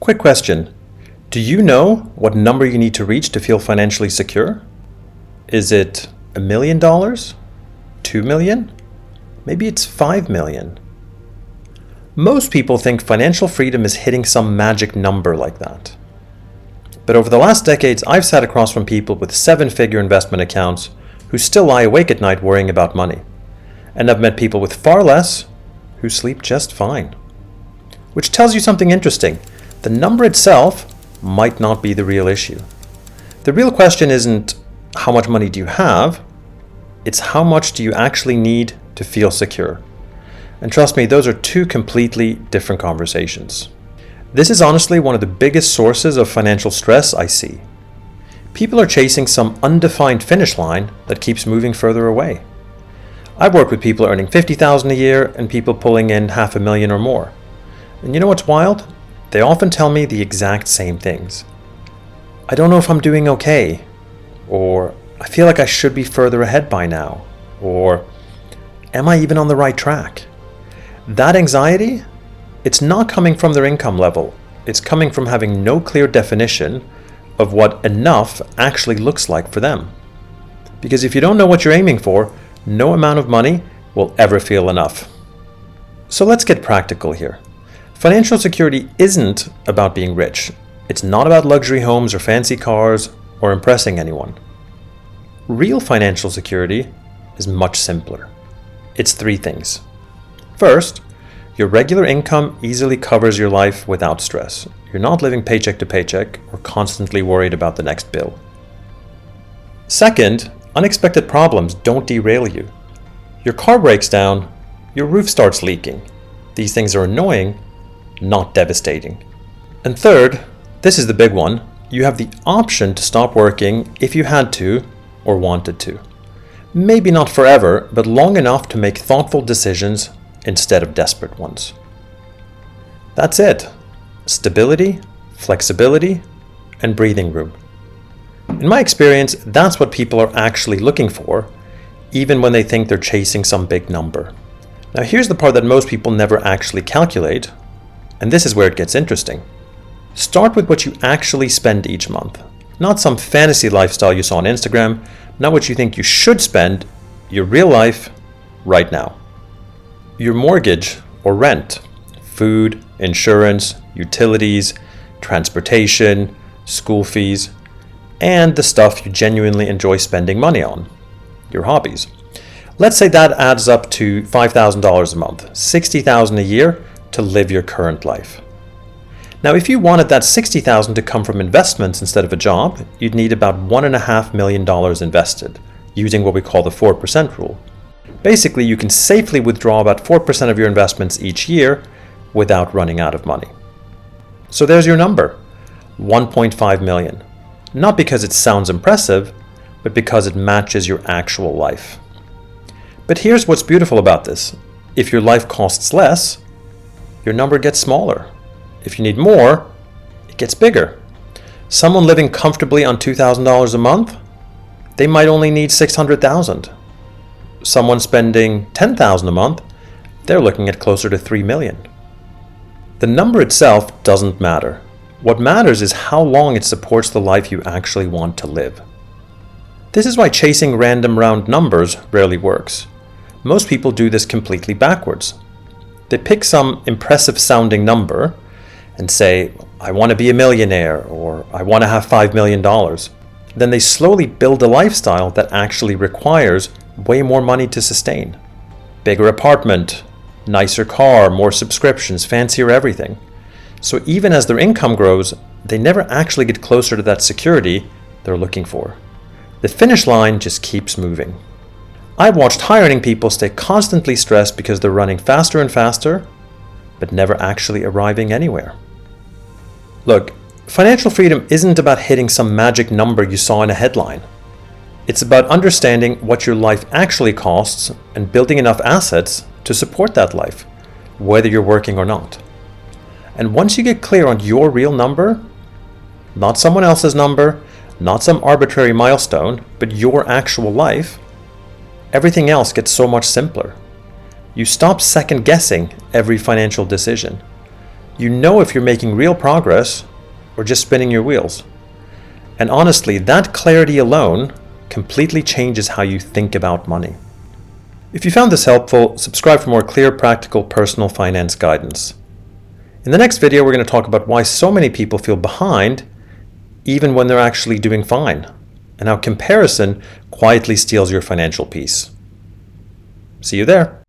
Quick question. Do you know what number you need to reach to feel financially secure? Is it $1 million? 2 million? Maybe it's 5 million. Most people think financial freedom is hitting some magic number like that. But over the last decades, I've sat across from people with 7-figure investment accounts who still lie awake at night worrying about money. And I've met people with far less who sleep just fine. Which tells you something interesting. The number itself might not be the real issue. The real question isn't how much money do you have, it's how much do you actually need to feel secure. And trust me, those are two completely different conversations. This is honestly one of the biggest sources of financial stress I see. People are chasing some undefined finish line that keeps moving further away. I've worked with people earning $50,000 a year and people pulling in $500,000 or more. And you know what's wild? They often tell me the exact same things. I don't know if I'm doing okay, or I feel like I should be further ahead by now, or am I even on the right track? That anxiety, it's not coming from their income level. It's coming from having no clear definition of what enough actually looks like for them. Because if you don't know what you're aiming for, no amount of money will ever feel enough. So let's get practical here. Financial security isn't about being rich. It's not about luxury homes or fancy cars or impressing anyone. Real financial security is much simpler. It's 3 things. First, your regular income easily covers your life without stress. You're not living paycheck to paycheck or constantly worried about the next bill. Second, unexpected problems don't derail you. Your car breaks down, your roof starts leaking. These things are annoying, not devastating. And third, this is the big one, you have the option to stop working if you had to or wanted to. Maybe not forever, but long enough to make thoughtful decisions instead of desperate ones. That's it. Stability, flexibility, and breathing room. In my experience, that's what people are actually looking for, even when they think they're chasing some big number. Now here's the part that most people never actually calculate, and this is where it gets interesting. Start with what you actually spend each month. Not some fantasy lifestyle you saw on Instagram, not what you think you should spend, your real life right now. Your mortgage or rent, food, insurance, utilities, transportation, school fees, and the stuff you genuinely enjoy spending money on, your hobbies. Let's say that adds up to $5,000 a month, $60,000 a year to live your current life. Now, if you wanted that $60,000 to come from investments instead of a job, you'd need about $1.5 million invested, using what we call the 4% rule. Basically, you can safely withdraw about 4% of your investments each year without running out of money. So there's your number, 1.5 million. Not because it sounds impressive, but because it matches your actual life. But here's what's beautiful about this. If your life costs less, your number gets smaller. If you need more, it gets bigger. Someone living comfortably on $2,000 a month, they might only need $600,000. Someone spending $10,000 a month, they're looking at closer to 3 million. The number itself doesn't matter. What matters is how long it supports the life you actually want to live. This is why chasing random round numbers rarely works. Most people do this completely backwards. They pick some impressive sounding number and say, I want to be a millionaire, or I want to have $5 million. Then they slowly build a lifestyle that actually requires way more money to sustain. Bigger apartment, nicer car, more subscriptions, fancier everything. So even as their income grows, they never actually get closer to that security they're looking for. The finish line just keeps moving. I've watched high-earning people stay constantly stressed because they're running faster and faster, but never actually arriving anywhere. Look, financial freedom isn't about hitting some magic number you saw in a headline. It's about understanding what your life actually costs and building enough assets to support that life, whether you're working or not. And once you get clear on your real number, not someone else's number, not some arbitrary milestone, but your actual life, everything else gets so much simpler. You stop second guessing every financial decision. You know if you're making real progress or just spinning your wheels. And honestly, that clarity alone completely changes how you think about money. If you found this helpful, subscribe for more clear, practical, personal finance guidance. In the next video, we're going to talk about why so many people feel behind even when they're actually doing fine, and how comparison quietly steals your financial peace. See you there.